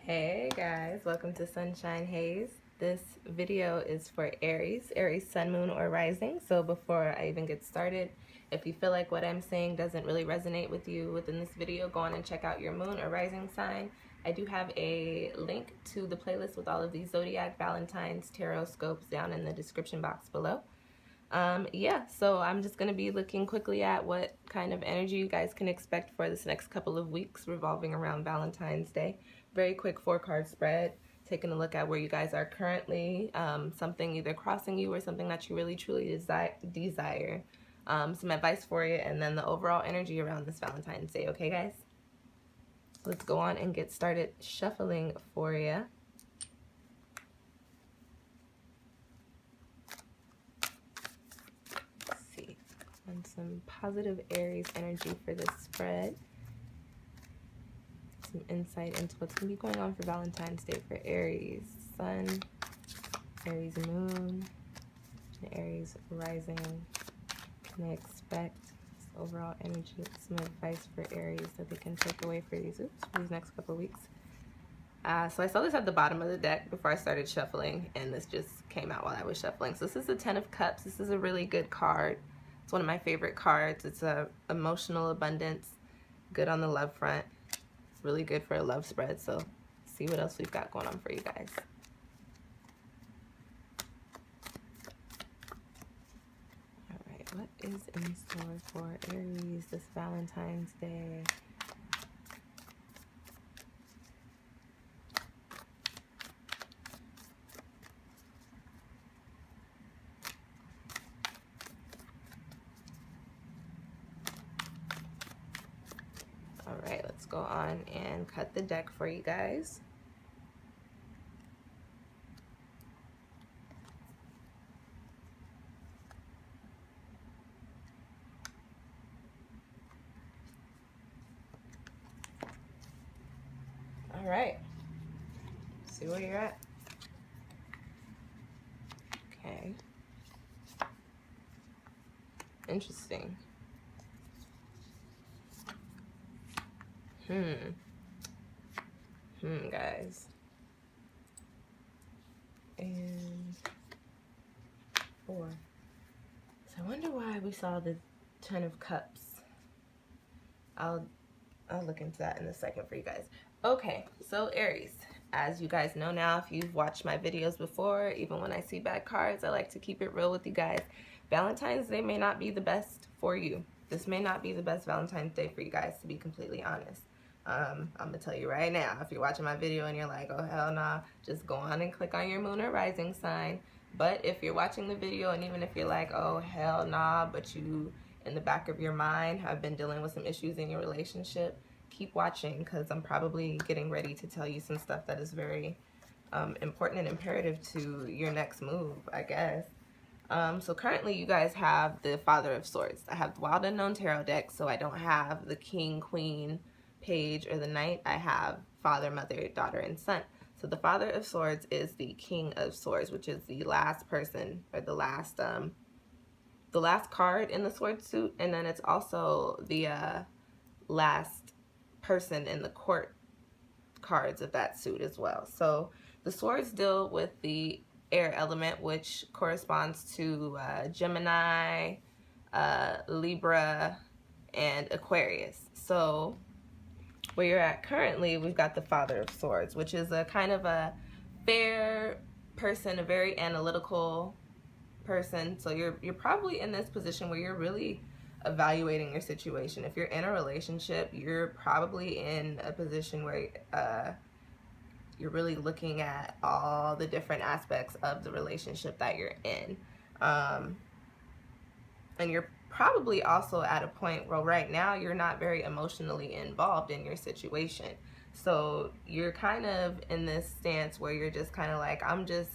Hey guys, welcome to Sunshine Haze. This video is for Aries, Sun, Moon, or Rising. So before I even get started, if you feel like what I'm saying doesn't really resonate with you within this video, go on and check out your Moon or Rising sign. I do have a link to the playlist with all of these Zodiac, Valentine's, Tarotscopes down in the description box below. So I'm just going to be looking quickly at what kind of energy you guys can expect for this next couple of weeks revolving around Valentine's Day. Very quick 4-card spread, taking a look at where you guys are currently, something either crossing you or something that you really truly desire, some advice for you, and then the overall energy around this Valentine's Day. Okay guys, let's go on and get started shuffling for you. And some positive Aries energy for this spread. Some insight into what's going to be going on for Valentine's Day for Aries Sun, Aries Moon, and Aries Rising. Can I expect this overall energy, some advice for Aries that they can take away for these next couple of weeks? So I saw this at the bottom of the deck before I started shuffling, and this just came out while I was shuffling. So this is the 10 of Cups. This is a really good card. It's one of my favorite cards. It's a emotional abundance, good on the love front, really good for a love spread. So see what else we've got going on for you guys. All right, what is in store for Aries this Valentine's Day? All right, let's go on and cut the deck for you guys. All right, see where you're at. Okay, interesting. Guys. And 4. So I wonder why we saw the 10 of Cups. I'll look into that in a second for you guys. Okay, so Aries, as you guys know now, if you've watched my videos before, even when I see bad cards, I like to keep it real with you guys. Valentine's Day may not be the best for you. This may not be the best Valentine's Day for you guys, to be completely honest. I'm gonna tell you right now, if you're watching my video and you're like, oh hell nah, just go on and click on your Moon or Rising sign. But if you're watching the video and even if you're like, oh hell nah, but you in the back of your mind have been dealing with some issues in your relationship, keep watching, because I'm probably getting ready to tell you some stuff that is very important and imperative to your next move, I guess. So currently you guys have the Father of Swords. I have the Wild Unknown Tarot deck, so I don't have the King, Queen, Page, or the Knight. I have Father, Mother, Daughter, and Son. So the Father of Swords is the King of Swords, which is the last person, or the last card in the sword suit, and then it's also the last person in the court cards of that suit as well. So the swords deal with the air element, which corresponds to Gemini, Libra, and Aquarius. So where you're at currently, we've got the Father of Swords, which is a kind of a fair person, a very analytical person. So you're probably in this position where you're really evaluating your situation. If you're in a relationship, you're probably in a position where you're really looking at all the different aspects of the relationship that you're in. And you're probably also at a point where right now you're not very emotionally involved in your situation. So you're kind of in this stance where you're just kind of like, I'm just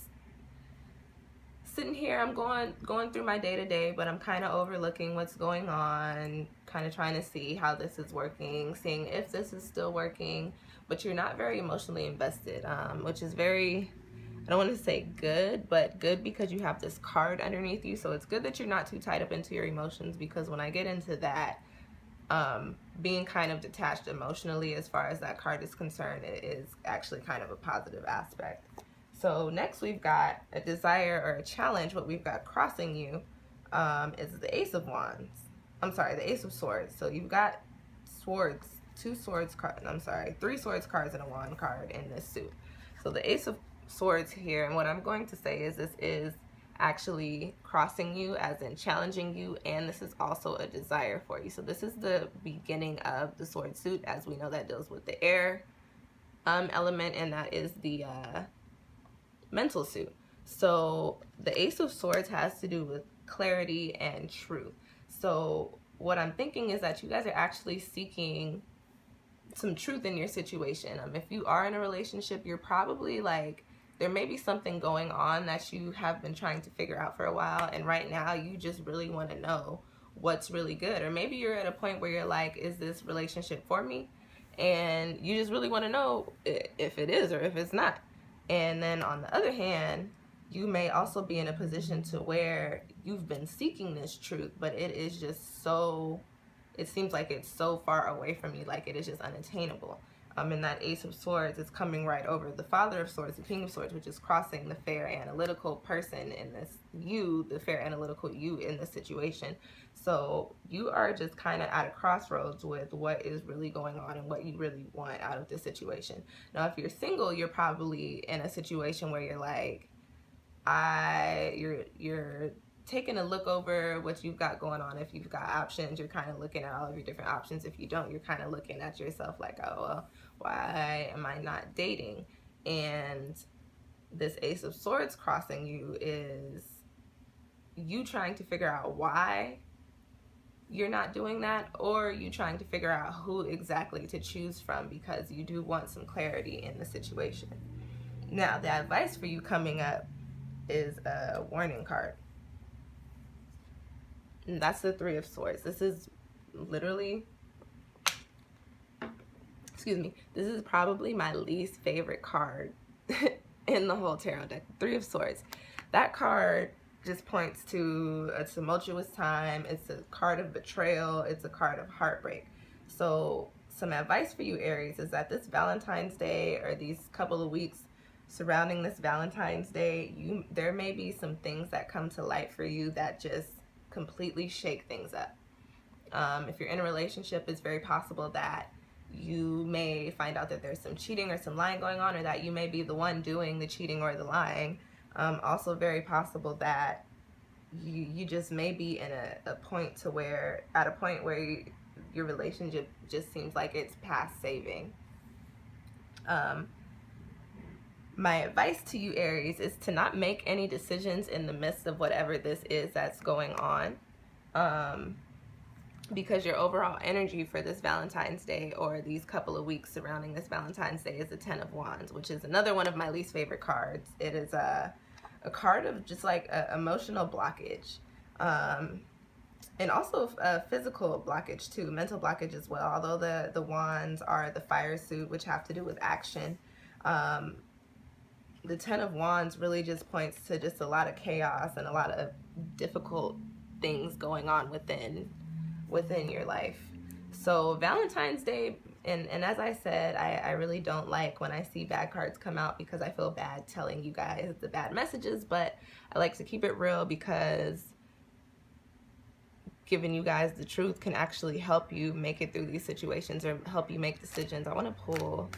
sitting here, I'm going through my day-to-day, but I'm kind of overlooking what's going on, kind of trying to see how this is working, seeing if this is still working, but you're not very emotionally invested, which is very, I don't want to say good, but good because you have this card underneath you. So it's good that you're not too tied up into your emotions, because when I get into that, being kind of detached emotionally as far as that card is concerned, it is actually kind of a positive aspect. So next we've got a desire or a challenge. What we've got crossing you is the Ace of Wands. I'm sorry, the Ace of Swords. So you've got swords, three swords cards and a wand card in this suit. So the Ace of Swords here, and what I'm going to say is this is actually crossing you, as in challenging you, and this is also a desire for you. So this is the beginning of the sword suit. As we know, that deals with the air element, and that is the mental suit. So the Ace of Swords has to do with clarity and truth. So what I'm thinking is that you guys are actually seeking some truth in your situation. If you are in a relationship, you're probably like, there may be something going on that you have been trying to figure out for a while, and right now you just really want to know what's really good. Or maybe you're at a point where you're like, is this relationship for me? And you just really want to know if it is or if it's not. And then on the other hand, you may also be in a position to where you've been seeking this truth, but it is just so, it seems like it's so far away from you, like it is just unattainable. And that Ace of Swords is coming right over the Father of Swords, the King of Swords, which is crossing the fair analytical person in this, the fair analytical you in this situation. So you are just kind of at a crossroads with what is really going on and what you really want out of this situation. Now, if you're single, you're probably in a situation where you're like, you're taking a look over what you've got going on. If you've got options, you're kind of looking at all of your different options. If you don't, you're kind of looking at yourself like, oh, well, why am I not dating? And this Ace of Swords crossing you is you trying to figure out why you're not doing that, or you trying to figure out who exactly to choose from, because you do want some clarity in the situation. Now, the advice for you coming up is a warning card. And that's the Three of Swords. This is literally, excuse me, this is probably my least favorite card in the whole tarot deck. Three of Swords. That card just points to a tumultuous time. It's a card of betrayal. It's a card of heartbreak. So some advice for you, Aries, is that this Valentine's Day, or these couple of weeks surrounding this Valentine's Day, there may be some things that come to light for you that just completely shake things up. If you're in a relationship, it's very possible that you may find out that there's some cheating or some lying going on, or that you may be the one doing the cheating or the lying. Also very possible that you just may be in a point where your relationship just seems like it's past saving. My advice to you, Aries, is to not make any decisions in the midst of whatever this is that's going on, because your overall energy for this Valentine's Day, or these couple of weeks surrounding this Valentine's Day, is the Ten of Wands, which is another one of my least favorite cards. It is a card of just like emotional blockage, and also a physical blockage too, mental blockage as well. Although the wands are the fire suit, which have to do with action, the Ten of Wands really just points to just a lot of chaos and a lot of difficult things going on within your life. So Valentine's Day, and as I said, I really don't like when I see bad cards come out, because I feel bad telling you guys the bad messages, but I like to keep it real, because giving you guys the truth can actually help you make it through these situations, or help you make decisions. I want to pull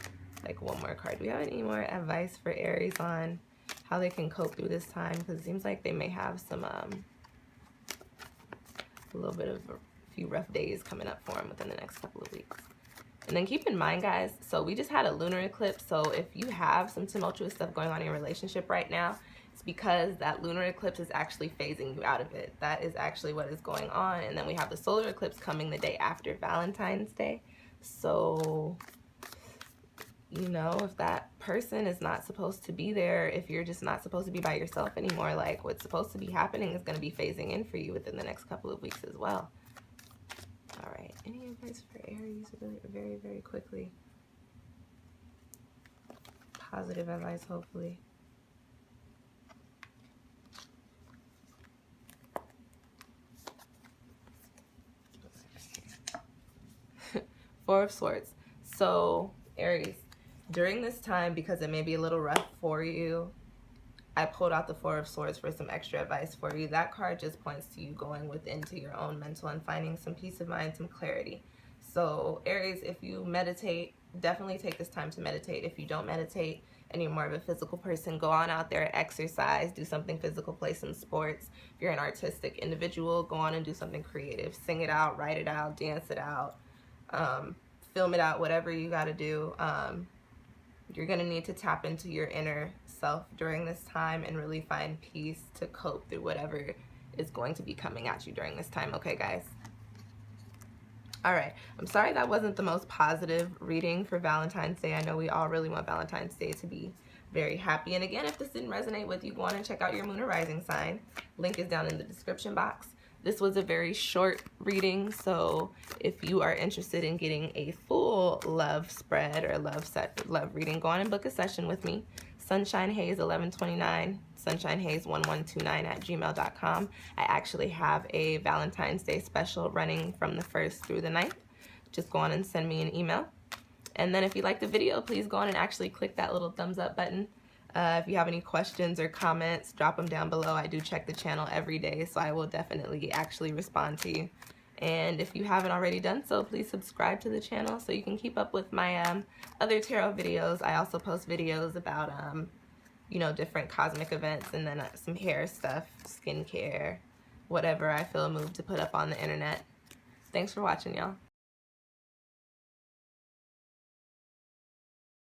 like one more card. Do we have any more advice for Aries on how they can cope through this time? Because it seems like they may have some a little bit of a few rough days coming up for them within the next couple of weeks. And then keep in mind, guys, so we just had a lunar eclipse. So if you have some tumultuous stuff going on in your relationship right now, it's because that lunar eclipse is actually phasing you out of it. That is actually what is going on. And then we have the solar eclipse coming the day after Valentine's Day. So, you know, if that person is not supposed to be there, if you're just not supposed to be by yourself anymore, like what's supposed to be happening is going to be phasing in for you within the next couple of weeks as well. All right, any advice for Aries really very, very quickly? Positive advice, hopefully. Four of Swords. So, Aries, during this time, because it may be a little rough for you, I pulled out the Four of Swords for some extra advice for you. That card just points to you going within to your own mental and finding some peace of mind, some clarity. So, Aries, if you meditate, definitely take this time to meditate. If you don't meditate and you're more of a physical person, go on out there, exercise, do something physical, play some sports. If you're an artistic individual, go on and do something creative. Sing it out, write it out, dance it out, film it out, whatever you got to do. You're going to need to tap into your inner self during this time and really find peace to cope through whatever is going to be coming at you during this time. Okay, guys? All right. I'm sorry that wasn't the most positive reading for Valentine's Day. I know we all really want Valentine's Day to be very happy. And again, if this didn't resonate with you, go on and check out your moon or rising sign. Link is down in the description box. This was a very short reading, so if you are interested in getting a full love spread or love reading, go on and book a session with me. SunshineHaze1129, SunshineHaze1129@gmail.com. I actually have a Valentine's Day special running from the 1st through the 9th. Just go on and send me an email. And then if you like the video, please go on and actually click that little thumbs up button. If you have any questions or comments, drop them down below. I do check the channel every day, so I will definitely actually respond to you. And if you haven't already done so, please subscribe to the channel so you can keep up with my other tarot videos. I also post videos about, you know, different cosmic events, and then some hair stuff, skincare, whatever I feel moved to put up on the internet. Thanks for watching, y'all.